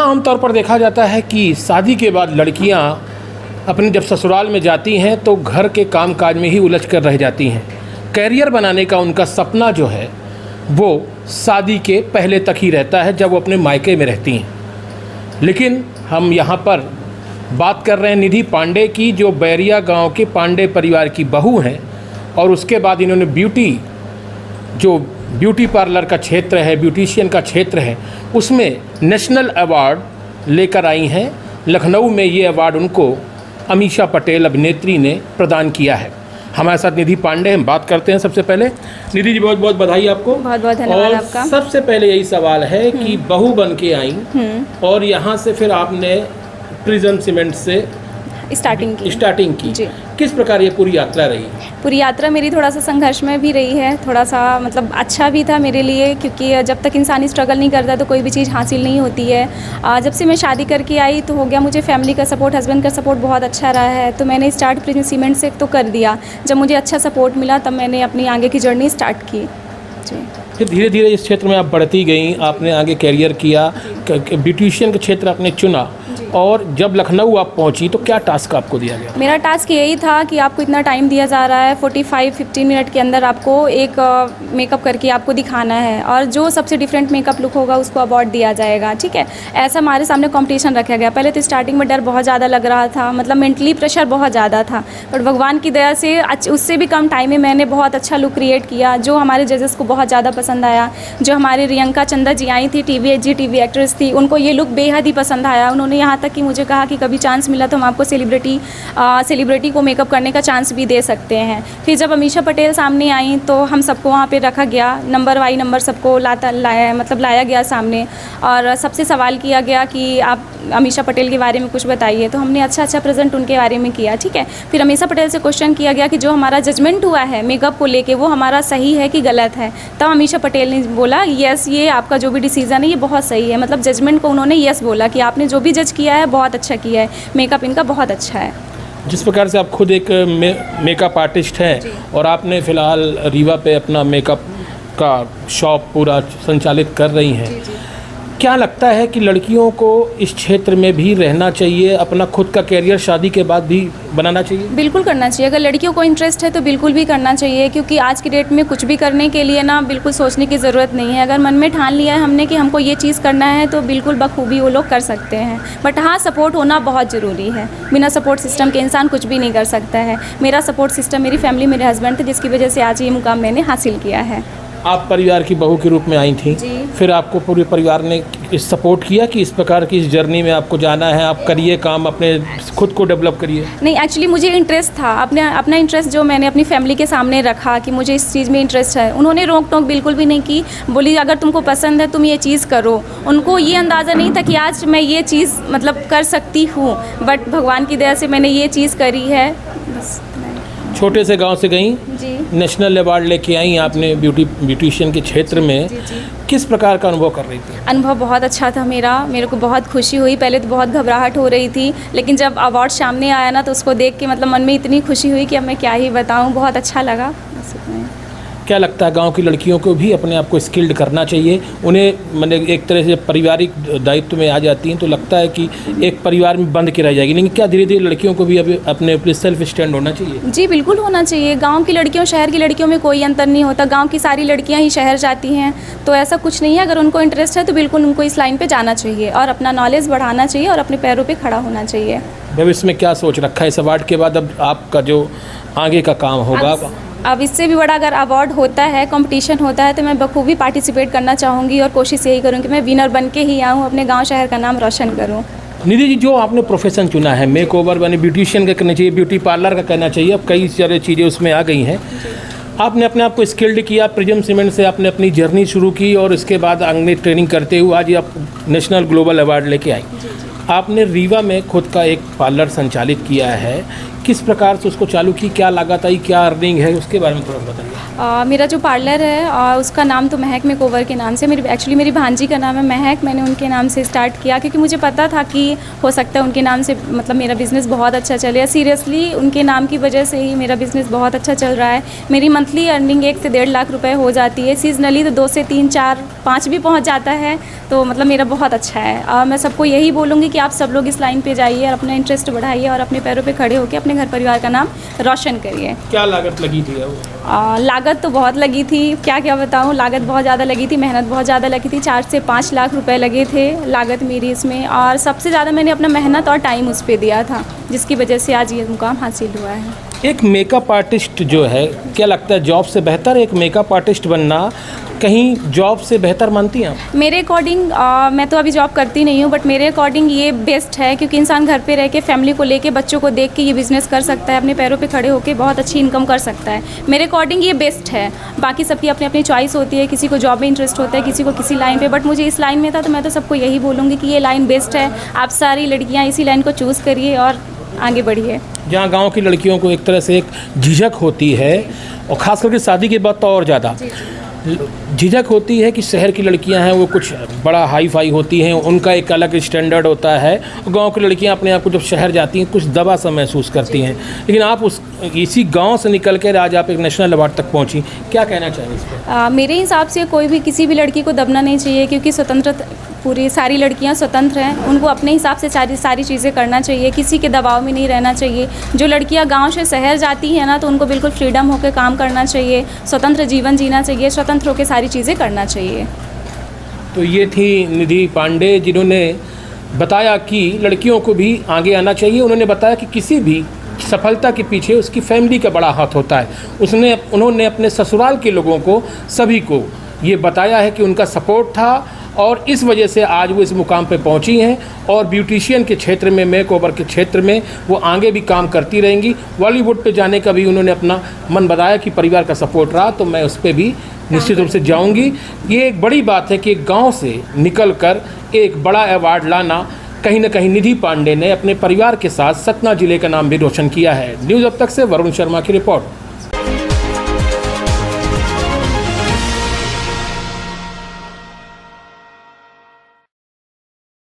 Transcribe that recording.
आमतौर पर देखा जाता है कि शादी के बाद लड़कियां अपनी जब ससुराल में जाती हैं तो घर के कामकाज में ही उलझ कर रह जाती हैं। कैरियर बनाने का उनका सपना जो है वो शादी के पहले तक ही रहता है, जब वो अपने मायके में रहती हैं। लेकिन हम यहाँ पर बात कर रहे हैं निधि पांडे की, जो बैरिया गांव के पांडे परिवार की बहू हैं और उसके बाद इन्होंने ब्यूटी पार्लर का क्षेत्र है, ब्यूटिशियन का क्षेत्र है, उसमें नेशनल अवार्ड लेकर आई हैं। लखनऊ में ये अवार्ड उनको अमीषा पटेल अभिनेत्री ने प्रदान किया है। हमारे साथ निधि पांडे, हम बात करते हैं। सबसे पहले निधि जी, बहुत बहुत बधाई आपको। बहुत बहुत धन्यवाद आपका। सबसे पहले यही सवाल है कि बहू बन के आई और यहाँ से फिर आपने प्रिज्म सीमेंट से स्टार्टिंग की जी। किस प्रकार ये पूरी यात्रा रही? पूरी यात्रा मेरी थोड़ा सा संघर्ष में भी रही है, थोड़ा सा मतलब अच्छा भी था मेरे लिए, क्योंकि जब तक इंसान स्ट्रगल नहीं करता तो कोई भी चीज़ हासिल नहीं होती है। जब से मैं शादी करके आई तो हो गया, मुझे फैमिली का सपोर्ट, हस्बैंड का सपोर्ट बहुत अच्छा रहा है, तो मैंने स्टार्ट प्रिज्म सीमेंट से तो कर दिया। जब मुझे अच्छा सपोर्ट मिला तब मैंने अपनी आगे की जर्नी स्टार्ट की जी। फिर धीरे धीरे इस क्षेत्र में आप बढ़ती गई, आपने आगे कैरियर किया, ब्यूटिशियन का क्षेत्र आपने चुना, और जब लखनऊ आप पहुंची तो क्या टास्क आपको दिया गया? मेरा टास्क यही था कि आपको इतना टाइम दिया जा रहा है, 45-50 मिनट के अंदर आपको एक मेकअप करके आपको दिखाना है, और जो सबसे डिफरेंट मेकअप लुक होगा उसको अवार्ड दिया जाएगा। ठीक है, ऐसा हमारे सामने कंपटीशन रखा गया। पहले तो स्टार्टिंग में डर बहुत ज़्यादा लग रहा था, मतलब मेंटली प्रेशर बहुत ज़्यादा था, बट भगवान की दया से उससे भी कम टाइम में मैंने बहुत अच्छा लुक क्रिएट किया, जो हमारे जजेस को बहुत ज़्यादा पसंद आया। जो हमारी रियंका चंदा जी आई थी, टीवी एक्ट्रेस थी, उनको ये लुक बेहद ही पसंद आया। उन्होंने यहाँ तक कि मुझे कहा कि कभी चांस मिला तो हम आपको सेलिब्रिटी को मेकअप करने का चांस भी दे सकते हैं। फिर जब अमीषा पटेल सामने आई तो हम सबको वहाँ पे रखा गया, नंबर बाई नंबर सबको लाया गया सामने, और सबसे सवाल किया गया कि आप अमीषा पटेल के बारे में कुछ बताइए, तो हमने अच्छा प्रेजेंट उनके बारे में किया। ठीक है, फिर अमीषा पटेल से क्वेश्चन किया गया कि जो हमारा जजमेंट हुआ है मेकअप को लेके वो हमारा सही है कि गलत है। तब अमीषा पटेल ने बोला यस, ये आपका जो भी डिसीजन है ये बहुत सही है, मतलब जजमेंट को उन्होंने यस बोला कि आपने जो भी जज किया है बहुत अच्छा किया है, मेकअप इनका बहुत अच्छा है। जिस प्रकार से आप खुद एक मेकअप आर्टिस्ट हैं और आपने फ़िलहाल रीवा पे अपना मेकअप का शॉप पूरा संचालित कर रही हैं, क्या लगता है कि लड़कियों को इस क्षेत्र में भी रहना चाहिए, अपना खुद का कैरियर शादी के बाद भी बनाना चाहिए? बिल्कुल करना चाहिए। अगर लड़कियों को इंटरेस्ट है तो बिल्कुल भी करना चाहिए, क्योंकि आज की डेट में कुछ भी करने के लिए ना बिल्कुल सोचने की ज़रूरत नहीं है। अगर मन में ठान लिया है हमने कि हमको ये चीज़ करना है तो बिल्कुल बखूबी वो लोग कर सकते हैं। बट हाँ, सपोर्ट होना बहुत ज़रूरी है। बिना सपोर्ट सिस्टम के इंसान कुछ भी नहीं कर सकता है। मेरा सपोर्ट सिस्टम मेरी फैमिली, मेरे हस्बैंड थे, जिसकी वजह से आज ये मुकाम मैंने हासिल किया है। आप परिवार की बहू के रूप में आई थी, फिर आपको पूरे परिवार ने सपोर्ट किया कि इस प्रकार की इस जर्नी में आपको जाना है, आप करिए काम, अपने खुद को डेवलप करिए? नहीं, एक्चुअली मुझे इंटरेस्ट था, अपना इंटरेस्ट जो मैंने अपनी फैमिली के सामने रखा कि मुझे इस चीज़ में इंटरेस्ट है। उन्होंने रोक टोक बिल्कुल भी नहीं की, बोली अगर तुमको पसंद है तुम ये चीज़ करो। उनको ये अंदाज़ा नहीं था कि आज मैं ये चीज़ मतलब कर सकती हूँ, बट भगवान की दया से मैंने ये चीज़ करी है। बस छोटे से गांव से गई, नेशनल अवार्ड लेके आई आपने ब्यूटिशियन के क्षेत्र में। जी। किस प्रकार का अनुभव कर रही थी? अनुभव बहुत अच्छा था मेरे को बहुत खुशी हुई। पहले तो बहुत घबराहट हो रही थी, लेकिन जब अवार्ड सामने आया ना तो उसको देख के मतलब मन में इतनी खुशी हुई कि अब मैं क्या ही बताऊँ, बहुत अच्छा लगा। क्या लगता है गांव की लड़कियों को भी अपने आप को स्किल्ड करना चाहिए? उन्हें मतलब एक तरह से पारिवारिक दायित्व में आ जाती हैं तो लगता है कि एक परिवार में बंद के रह जाएगी, लेकिन क्या धीरे धीरे लड़कियों को भी अभी अपने सेल्फ स्टैंड होना चाहिए? जी बिल्कुल होना चाहिए। गांव की लड़कियों शहर की लड़कियों में कोई अंतर नहीं होता। गांव की सारी लड़कियां ही शहर जाती हैं, तो ऐसा कुछ नहीं है। अगर उनको इंटरेस्ट है तो बिल्कुल उनको इस लाइन पर जाना चाहिए और अपना नॉलेज बढ़ाना चाहिए और अपने पैरों पर खड़ा होना चाहिए। भविष्य में क्या सोच रखा है इस अवार्ड के बाद? अब आपका जो आगे का काम होगा, अब इससे भी बड़ा अगर अवार्ड होता है, कंपटीशन होता है, तो मैं बखूबी पार्टिसिपेट करना चाहूँगी और कोशिश यही करूँ कि मैं विनर बन के ही आऊँ, अपने गांव शहर का नाम रोशन करूँ। निधि जी, जो आपने प्रोफेशन चुना है, मेक ओवर यानी ब्यूटिशियन का करना चाहिए, ब्यूटी पार्लर का करना चाहिए, अब कई सारी चीज़ें उसमें आ गई हैं। आपने अपने आप को स्किल्ड किया, प्रिज्म सीमेंट से आपने अपनी जर्नी शुरू की और इसके बाद आगे ट्रेनिंग करते हुए आज आप नेशनल ग्लोबल अवार्ड लेके आई। आपने रीवा में खुद का एक पार्लर संचालित किया है, किस प्रकार से उसको चालू की, क्या लागत आई, क्या अर्निंग है, उसके बारे में थोड़ा बताइए। मेरा जो पार्लर है उसका नाम तो महक मेकओवर के नाम से, मेरी भांजी का नाम है महक। मैंने उनके नाम से स्टार्ट किया क्योंकि मुझे पता था कि हो सकता है उनके नाम से मतलब मेरा बिज़नेस बहुत अच्छा चले। सीरियसली उनके नाम की वजह से ही मेरा बिज़नेस बहुत अच्छा चल रहा है। मेरी मंथली अर्निंग 1 से 1.5 लाख रुपए हो जाती है। सीजनली तो 2 से 3, 4, 5 भी पहुंच जाता है। तो मतलब मेरा बहुत अच्छा है और मैं सबको यही बोलूँगी कि आप सब लोग इस लाइन पे जाइए और अपना इंटरेस्ट बढ़ाइए और अपने पैरों पे खड़े होकर अपने घर परिवार का नाम रोशन करिए। क्या लागत लगी थी वो? लागत तो बहुत लगी थी, क्या क्या बताऊँ, लागत बहुत ज़्यादा लगी थी, मेहनत बहुत ज़्यादा लगी थी। 4 से 5 लाख रुपए लगे थे लागत मेरी इसमें, और सबसे ज़्यादा मैंने अपना मेहनत और टाइम उस पर दिया था, जिसकी वजह से आज ये मुकाम हासिल हुआ है। एक मेकअप आर्टिस्ट जो है, क्या लगता है जॉब से बेहतर एक मेकअप आर्टिस्ट बनना कहीं जॉब से बेहतर मानती हैं आप? मेरे अकॉर्डिंग मैं तो अभी जॉब करती नहीं हूँ, बट मेरे अकॉर्डिंग ये बेस्ट है क्योंकि इंसान घर पे रह के फैमिली को लेके बच्चों को देख के ये बिज़नेस कर सकता है, अपने पैरों पे खड़े होकर बहुत अच्छी इनकम कर सकता है। मेरे अकॉर्डिंग ये बेस्ट है। बाकी सबकी अपनी अपनी चॉइस होती है, किसी को जॉब में इंटरेस्ट होता है, किसी को किसी लाइन पे, बट मुझे इस लाइन में था तो मैं तो सबको यही बोलूँगी कि ये लाइन बेस्ट है। आप सारी लड़कियाँ इसी लाइन को चूज़ करिए और आगे बढ़िए। जहाँ गांव की लड़कियों को एक तरह से एक झिझक होती है, और ख़ास करके शादी के बाद तो और ज़्यादा झिझक होती है कि शहर की लड़कियां हैं वो कुछ बड़ा हाई फाई होती हैं, उनका एक अलग स्टैंडर्ड होता है, और गांव की लड़कियां अपने आप को जब शहर जाती हैं कुछ दबा सा महसूस करती हैं। लेकिन आप इसी गांव से निकल कर आज आप एक नेशनल अवार्ड तक पहुंची, क्या कहना चाहेंगे इस पर? मेरे हिसाब से कोई भी किसी भी लड़की को दबना नहीं चाहिए क्योंकि स्वतंत्र पूरी सारी लड़कियां स्वतंत्र हैं, उनको अपने हिसाब से सारी चीज़ें करना चाहिए, किसी के दबाव में नहीं रहना चाहिए। जो लड़कियां गांव से शहर जाती हैं ना, तो उनको बिल्कुल फ्रीडम होकर काम करना चाहिए, स्वतंत्र जीवन जीना चाहिए, स्वतंत्र होकर सारी चीज़ें करना चाहिए। तो ये थी निधि पांडे, जिन्होंने बताया कि लड़कियों को भी आगे आना चाहिए। उन्होंने बताया कि किसी भी सफलता के पीछे उसकी फैमिली का बड़ा हाथ होता है। उन्होंने अपने ससुराल के लोगों को, सभी को ये बताया है कि उनका सपोर्ट था और इस वजह से आज वो इस मुकाम पे पहुंची हैं, और ब्यूटिशियन के क्षेत्र में, मेकओवर के क्षेत्र में वो आगे भी काम करती रहेंगी। बॉलीवुड पे जाने का भी उन्होंने अपना मन बताया कि परिवार का सपोर्ट रहा तो मैं उस पर भी निश्चित रूप से जाऊंगी। ये एक बड़ी बात है कि एक गांव से निकलकर एक बड़ा अवार्ड लाना, कहीं ना कहीं निधि पांडे ने अपने परिवार के साथ सतना जिले का नाम भी रोशन किया है। न्यूज़ अब तक से वरुण शर्मा की रिपोर्ट।